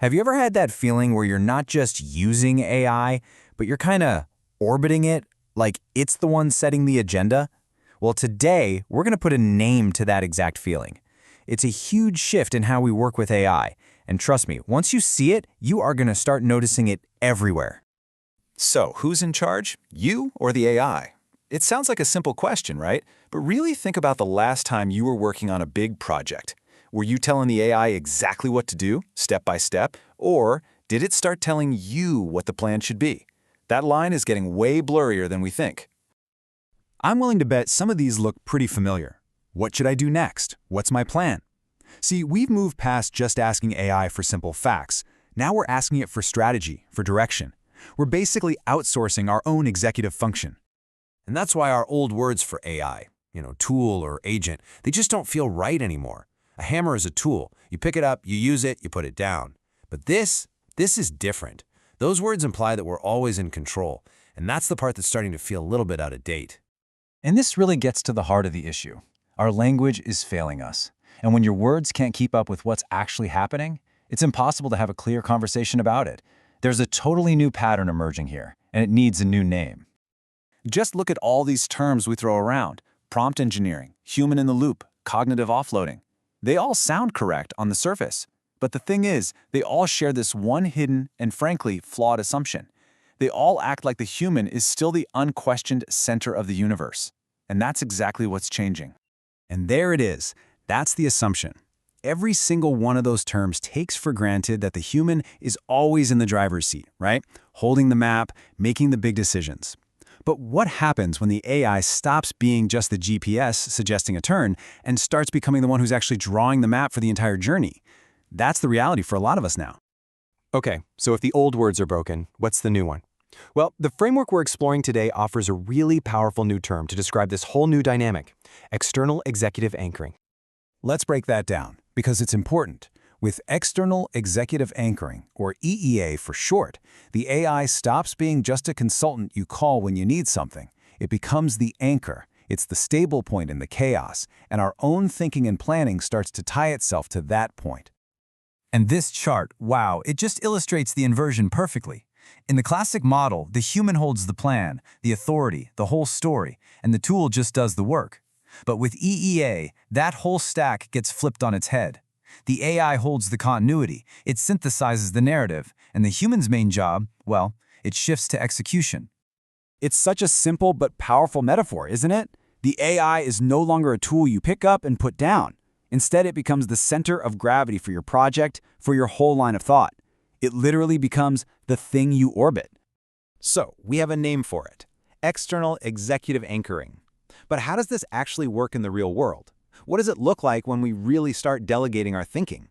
Have you ever had that feeling where you're not just using AI, but you're kind of orbiting it, like it's the one setting the agenda? Well, today, we're going to put a name to that exact feeling. It's a huge shift in how we work with AI, and trust me, once you see it, you are going to start noticing it everywhere. So, who's in charge? You or the AI? It sounds like a simple question, right? But really think about the last time you were working on a big project. Were you telling the AI exactly what to do, step by step, or did it start telling you what the plan should be? That line is getting way blurrier than we think. I'm willing to bet some of these look pretty familiar. What should I do next? What's my plan? See, we've moved past just asking AI for simple facts. Now we're asking it for strategy, for direction. We're basically outsourcing our own executive function. And that's why our old words for AI, tool or agent, they just don't feel right anymore. A hammer is a tool. You pick it up, you use it, you put it down. But this is different. Those words imply that we're always in control, and that's the part that's starting to feel a little bit out of date. And this really gets to the heart of the issue. Our language is failing us. And when your words can't keep up with what's actually happening, it's impossible to have a clear conversation about it. There's a totally new pattern emerging here, and it needs a new name. Just look at all these terms we throw around: prompt engineering, human in the loop, cognitive offloading. They all sound correct on the surface. But the thing is, they all share this one hidden and frankly flawed assumption. They all act like the human is still the unquestioned center of the universe. And that's exactly what's changing. And there it is. That's the assumption. Every single one of those terms takes for granted that the human is always in the driver's seat, right? Holding the map, making the big decisions. But what happens when the AI stops being just the GPS suggesting a turn and starts becoming the one who's actually drawing the map for the entire journey? That's the reality for a lot of us now. Okay, so if the old words are broken, what's the new one? Well, the framework we're exploring today offers a really powerful new term to describe this whole new dynamic: external executive anchoring. Let's break that down, because it's important. With external executive anchoring, or EEA for short, the AI stops being just a consultant you call when you need something. It becomes the anchor. It's the stable point in the chaos, and our own thinking and planning starts to tie itself to that point. And this chart, wow, it just illustrates the inversion perfectly. In the classic model, the human holds the plan, the authority, the whole story, and the tool just does the work. But with EEA, that whole stack gets flipped on its head. The AI holds the continuity, it synthesizes the narrative, and the human's main job, well, it shifts to execution. It's such a simple but powerful metaphor, isn't it? The AI is no longer a tool you pick up and put down. Instead, it becomes the center of gravity for your project, for your whole line of thought. It literally becomes the thing you orbit. So, we have a name for it: external executive anchoring. But how does this actually work in the real world? What does it look like when we really start delegating our thinking?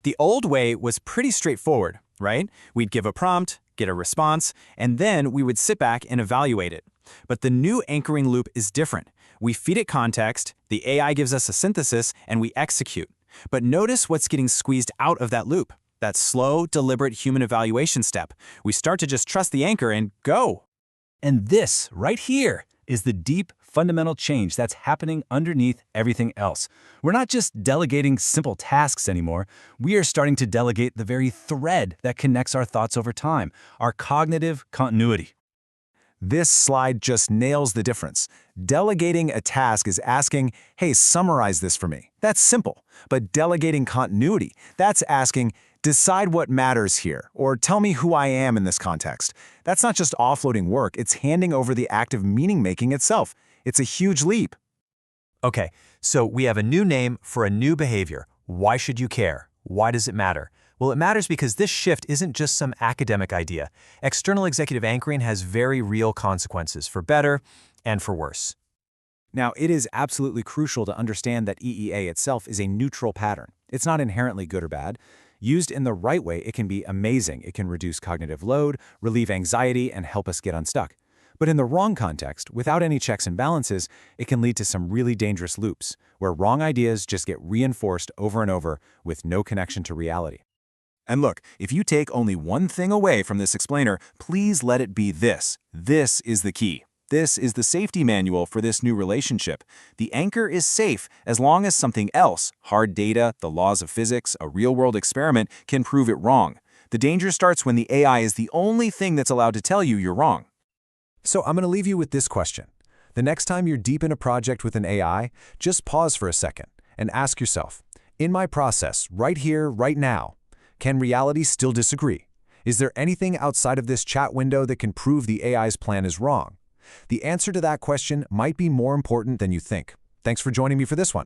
The old way was pretty straightforward, right? We'd give a prompt, get a response, and then we would sit back and evaluate it. But the new anchoring loop is different. We feed it context, the AI gives us a synthesis, and we execute. But notice what's getting squeezed out of that loop, that slow, deliberate human evaluation step. We start to just trust the anchor and go. And this, right here, is the deep, fundamental change that's happening underneath everything else. We're not just delegating simple tasks anymore. We are starting to delegate the very thread that connects our thoughts over time, our cognitive continuity. This slide just nails the difference. Delegating a task is asking, hey, summarize this for me. That's simple. But delegating continuity, that's asking, decide what matters here, or tell me who I am in this context. That's not just offloading work, it's handing over the act of meaning-making itself. It's a huge leap. Okay, so we have a new name for a new behavior. Why should you care? Why does it matter? Well, it matters because this shift isn't just some academic idea. External executive anchoring has very real consequences, for better and for worse. Now, it is absolutely crucial to understand that EEA itself is a neutral pattern. It's not inherently good or bad. Used in the right way, it can be amazing. It can reduce cognitive load, relieve anxiety, and help us get unstuck. But in the wrong context, without any checks and balances, it can lead to some really dangerous loops, where wrong ideas just get reinforced over and over with no connection to reality. And look, if you take only one thing away from this explainer, please let it be this. This is the key. This is the safety manual for this new relationship. The anchor is safe as long as something else, hard data, the laws of physics, a real-world experiment, can prove it wrong. The danger starts when the AI is the only thing that's allowed to tell you you're wrong. So I'm going to leave you with this question. The next time you're deep in a project with an AI, just pause for a second and ask yourself, in my process, right here, right now, can reality still disagree? Is there anything outside of this chat window that can prove the AI's plan is wrong? The answer to that question might be more important than you think. Thanks for joining me for this one.